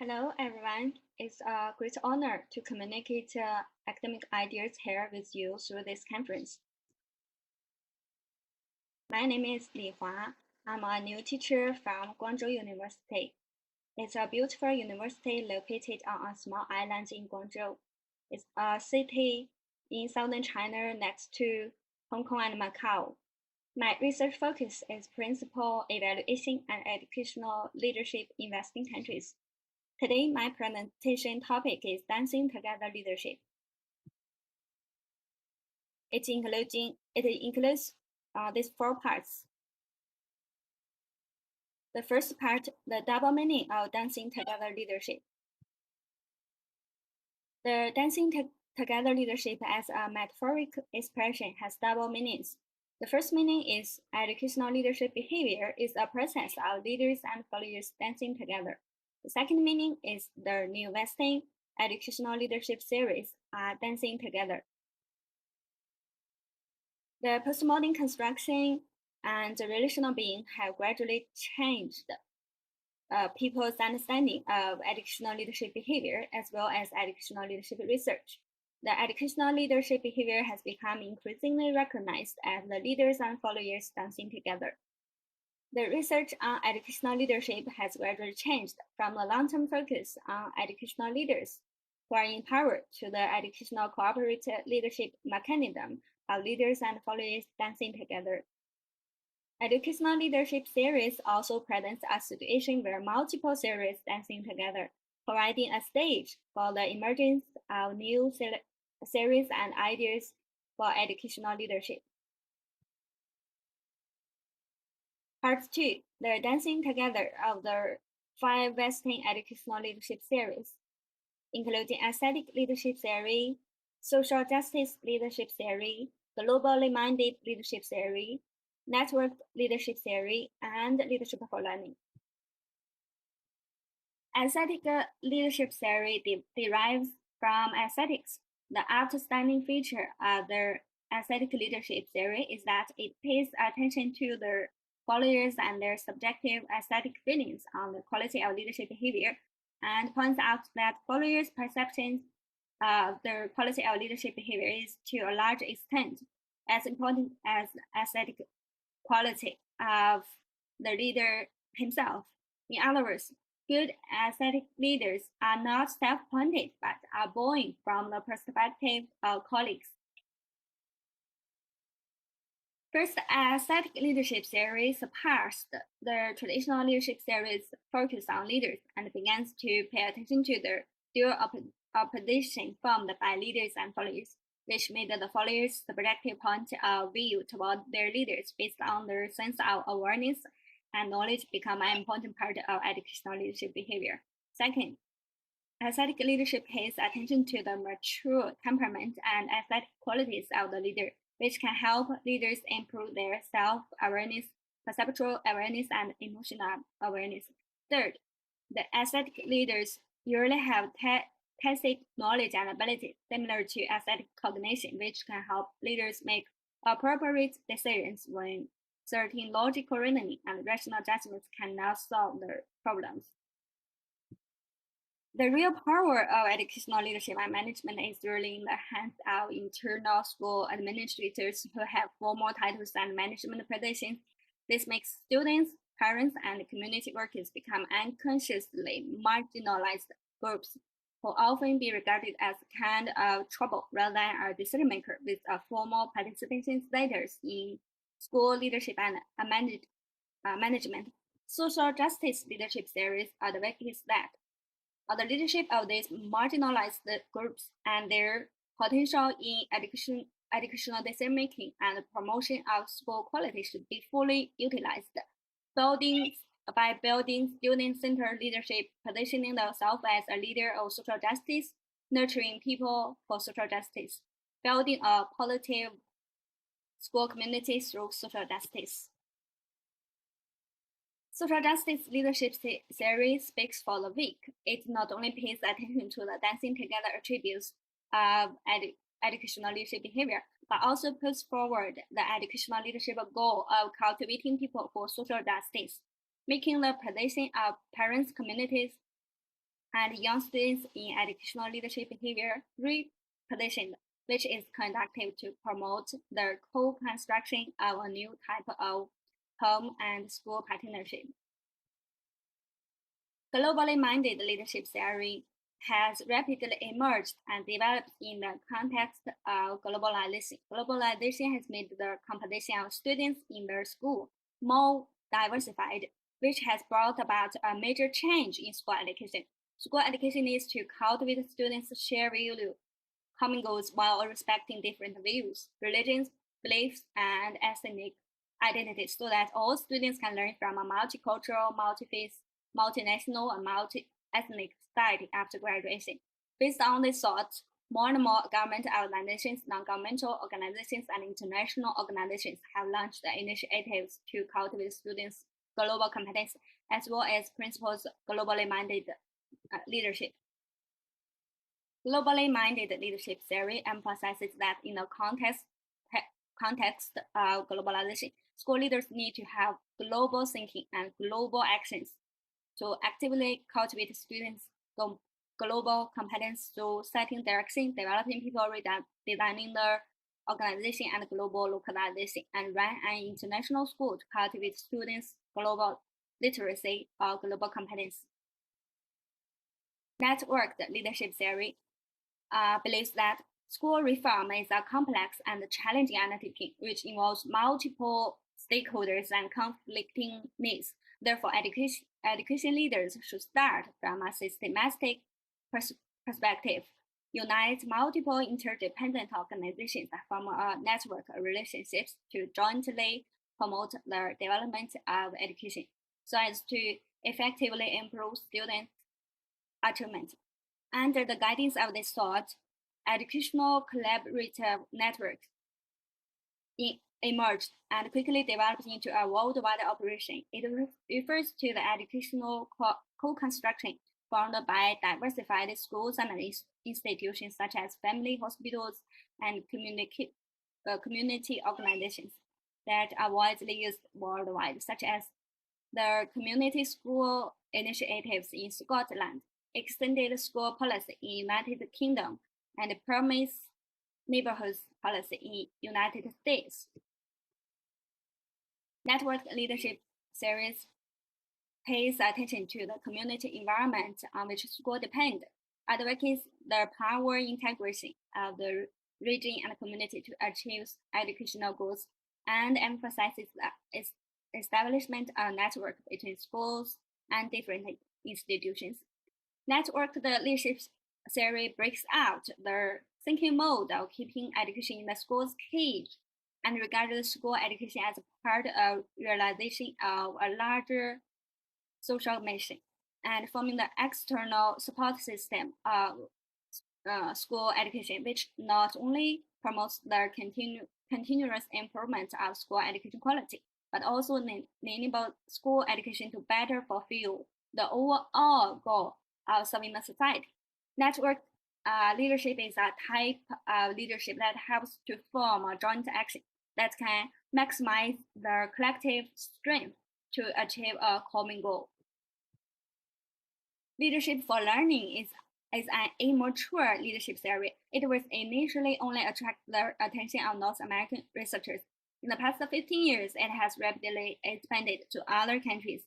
Hello, everyone. It's a great honor to communicate academic ideas here with you through this conference. My name is Li Hua. I'm a new teacher from Guangzhou University. It's a beautiful university located on a small island in Guangzhou. It's a city in southern China next to Hong Kong and Macau. My research focus is principal evaluation and educational leadership in Western countries. Today, my presentation topic is Dancing Together Leadership. It includes these four parts. The first part, the double meaning of dancing together leadership. The dancing together leadership as a metaphoric expression has double meanings. The first meaning is educational leadership behavior is a process of leaders and followers dancing together. The second meaning is the new Western educational leadership series are dancing together. The postmodern construction and the relational being have gradually changed people's understanding of educational leadership behavior as well as educational leadership research. The educational leadership behavior has become increasingly recognized as the leaders and followers dancing together. The research on educational leadership has gradually changed from the long-term focus on educational leaders who are in power to the educational cooperative leadership mechanism of leaders and followers dancing together. Educational leadership series also presents a situation where multiple series dancing together, providing a stage for the emergence of new series and ideas for educational leadership. Part 2, the dancing together of the 5 Western educational leadership series, including aesthetic leadership theory, social justice leadership theory, globally minded leadership theory, networked leadership theory, and leadership for learning. Aesthetic leadership theory derives from aesthetics. The outstanding feature of the aesthetic leadership theory is that it pays attention to the followers and their subjective aesthetic feelings on the quality of leadership behavior, and points out that followers' perceptions of the quality of leadership behavior is to a large extent as important as aesthetic quality of the leader himself. In other words, good aesthetic leaders are not self-appointed but are born from the perspective of colleagues. First, aesthetic leadership theory surpassed the traditional leadership theory's focus on leaders and begins to pay attention to the dual opposition formed by leaders and followers, which made the followers' subjective point of view toward their leaders based on their sense of awareness and knowledge become an important part of educational leadership behavior. Second, aesthetic leadership pays attention to the mature temperament and aesthetic qualities of the leader, which can help leaders improve their self-awareness, perceptual awareness, and emotional awareness. Third, the aesthetic leaders usually have tacit knowledge and ability similar to aesthetic cognition, which can help leaders make appropriate decisions when certain logical reasoning and rational judgments cannot solve their problems. The real power of educational leadership and management is really in the hands of internal school administrators who have formal titles and management positions. This makes students, parents, and community workers become unconsciously marginalized groups who often be regarded as kind of trouble rather than a decision maker with a formal participation status in school leadership and management. Social justice leadership theories advocates that the leadership of these marginalized groups and their potential in educational decision-making and promotion of school quality should be fully utilized. By building student-centered leadership, positioning the self as a leader of social justice, nurturing people for social justice, building a positive school community through social justice. Social justice leadership theory speaks for the weak. It not only pays attention to the dancing together attributes of educational leadership behavior, but also puts forward the educational leadership goal of cultivating people for social justice, making the position of parents, communities, and young students in educational leadership behavior repositioned, which is conductive to promote the co-construction of a new type of home and school partnership. Globally minded leadership theory has rapidly emerged and developed in the context of globalization. Globalization has made the composition of students in their school more diversified, which has brought about a major change in school education. School education needs to cultivate students' shared value, common goals while respecting different views, religions, beliefs, and ethnic identities so that all students can learn from a multicultural, multi-faith, multinational, and multi-ethnic society after graduation. Based on this thought, more and more government organizations, non-governmental organizations, and international organizations have launched initiatives to cultivate students' global competence as well as principles globally minded leadership. Globally minded leadership theory emphasizes that in the context of globalization, school leaders need to have global thinking and global actions to actively cultivate students' global competence through setting direction, developing people, designing their organization and global localization, and run an international school to cultivate students' global literacy or global competence. Networked leadership theory believes that school reform is a complex and challenging undertaking which involves multiple stakeholders and conflicting needs. Therefore, education leaders should start from a systematic perspective, unite multiple interdependent organizations that form a network of relationships to jointly promote the development of education so as to effectively improve student achievement. Under the guidance of this thought, educational collaborative networks emerged and quickly developed into a worldwide operation. It refers to the educational co-construction formed by diversified schools and institutions such as family hospitals and community organizations that are widely used worldwide, such as the community school initiatives in Scotland, extended school policy in United Kingdom, and promise neighborhoods policy in United States. Networked leadership series pays attention to the community environment on which school depend, advocates the power integration of the region and community to achieve educational goals, and emphasizes the establishment of a network between schools and different institutions. Networked leadership theory breaks out the thinking mode of keeping education in the school's cage and regards school education as part of realization of a larger social mission and forming the external support system of school education, which not only promotes the continuous improvement of school education quality, but also enable school education to better fulfill the overall goal of serving the society. Network leadership is a type of leadership that helps to form a joint action that can maximize the collective strength to achieve a common goal. Leadership for learning is an immature leadership theory. It was initially only attract the attention of North American researchers. In the past 15 years, it has rapidly expanded to other countries.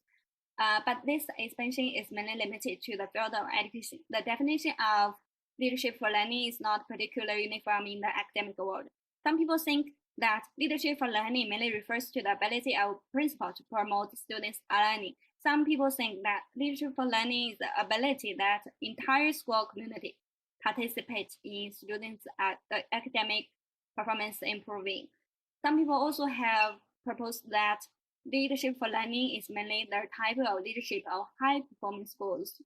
But this expansion is mainly limited to the field of education. The definition of leadership for learning is not particularly uniform in the academic world. Some people think that leadership for learning mainly refers to the ability of principal to promote students' learning. Some people think that leadership for learning is the ability that entire school community participates in students' academic performance improving. Some people also have proposed that leadership for learning is mainly the type of leadership of high-performing schools.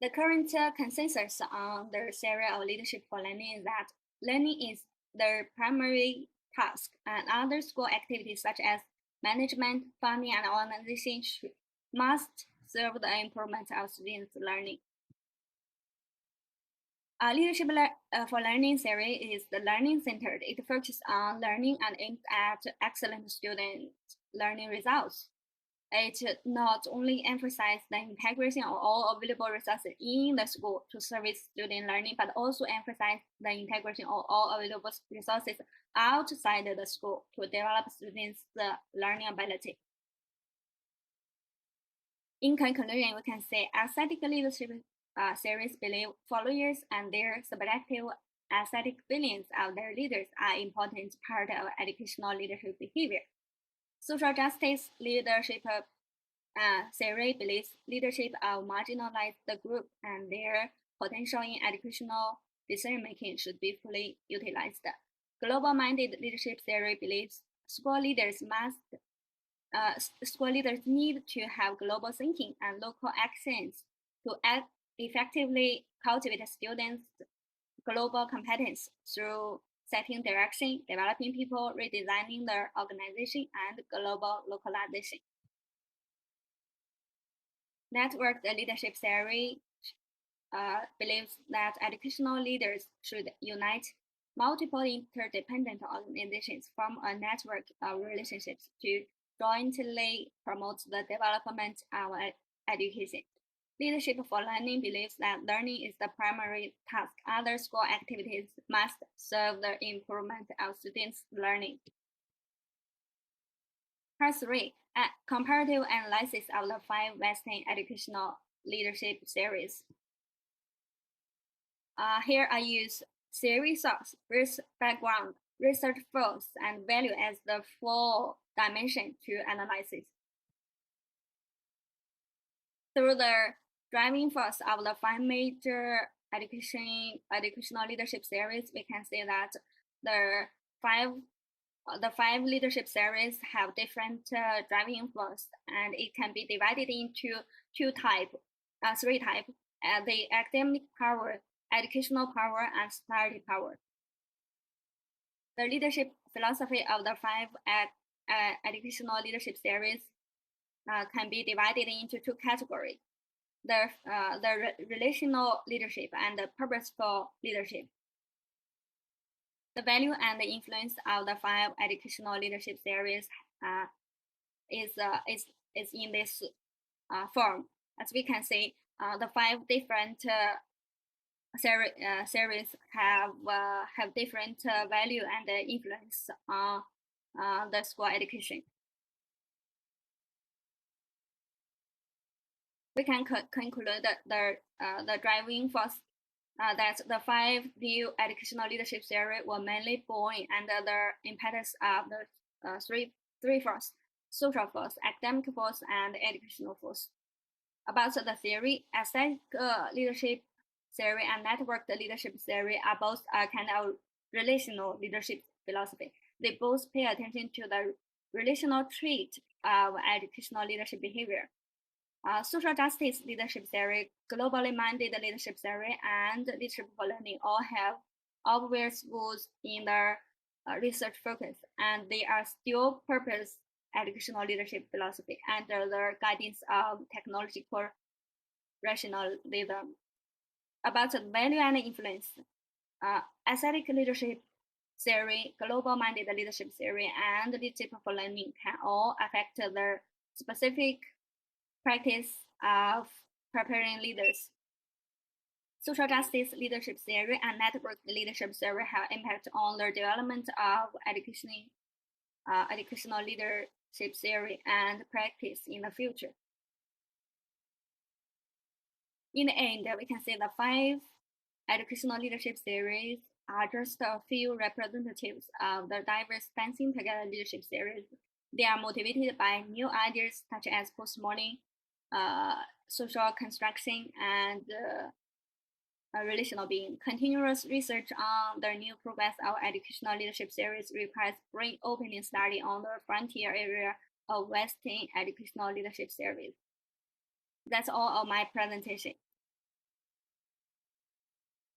The current consensus on the theory of leadership for learning is that learning is the primary task, and other school activities such as management, funding, and organization must serve the improvement of students' learning. Leadership for learning theory is the learning-centered. It focuses on learning and aims at excellent student learning results. It not only emphasizes the integration of all available resources in the school to service student learning, but also emphasizes the integration of all available resources outside the school to develop students' learning ability. In conclusion, we can say aesthetic leadership series believe followers and their subjective aesthetic feelings of their leaders are important part of educational leadership behavior. Social justice leadership theory believes leadership of marginalized group and their potential in educational decision-making should be fully utilized. Global-minded leadership theory believes school leaders need to have global thinking and local accents to effectively cultivate students' global competence through setting direction, developing people, redesigning their organization, and global localization. Networked leadership theory believes that educational leaders should unite multiple interdependent organizations from a network of relationships to jointly promote the development of education. Leadership for learning believes that learning is the primary task. Other school activities must serve the improvement of students' learning. Part 3. Comparative analysis of the 5 Western educational leadership theories. Here I use theory source, background, research force, and value as the 4 dimensions to analysis. Through the driving force of the 5 major educational leadership theories, we can see that the five leadership theories have different driving force, and it can be divided into three types: the academic power, educational power, and society power. The leadership philosophy of the 5 educational leadership theories can be divided into 2 categories: the relational leadership and the purposeful leadership. The value and the influence of the 5 educational leadership theories is in this form. As we can see, the 5 different series have different value and influence on the school education. We can conclude that the driving force that the 5 new educational leadership theory were mainly born under the impetus of the three force: social force, academic force, and educational force. About the theory, aesthetic leadership theory and networked leadership theory are both a kind of relational leadership philosophy. They both pay attention to the relational trait of educational leadership behavior. Social justice leadership theory, globally minded leadership theory, and leadership for learning all have obvious goals in their research focus, and they are still purpose educational leadership philosophy under the guidance of technological rationalism. About the value and influence, aesthetic leadership theory, global-minded leadership theory, and leadership for learning can all affect the specific practice of preparing leaders. Social justice leadership theory and networked leadership theory have impact on the development of educational leadership theory and practice in the future. In the end, we can say the 5 educational leadership theories are just a few representatives of the diverse dancing together leadership theories. They are motivated by new ideas such as postmodern, social construction, and relational being. Continuous research on the new progress of educational leadership theories requires brain opening study on the frontier area of Western educational leadership theories. That's all of my presentation.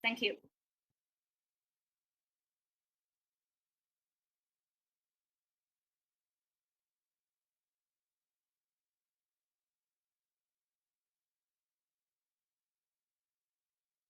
Thank you.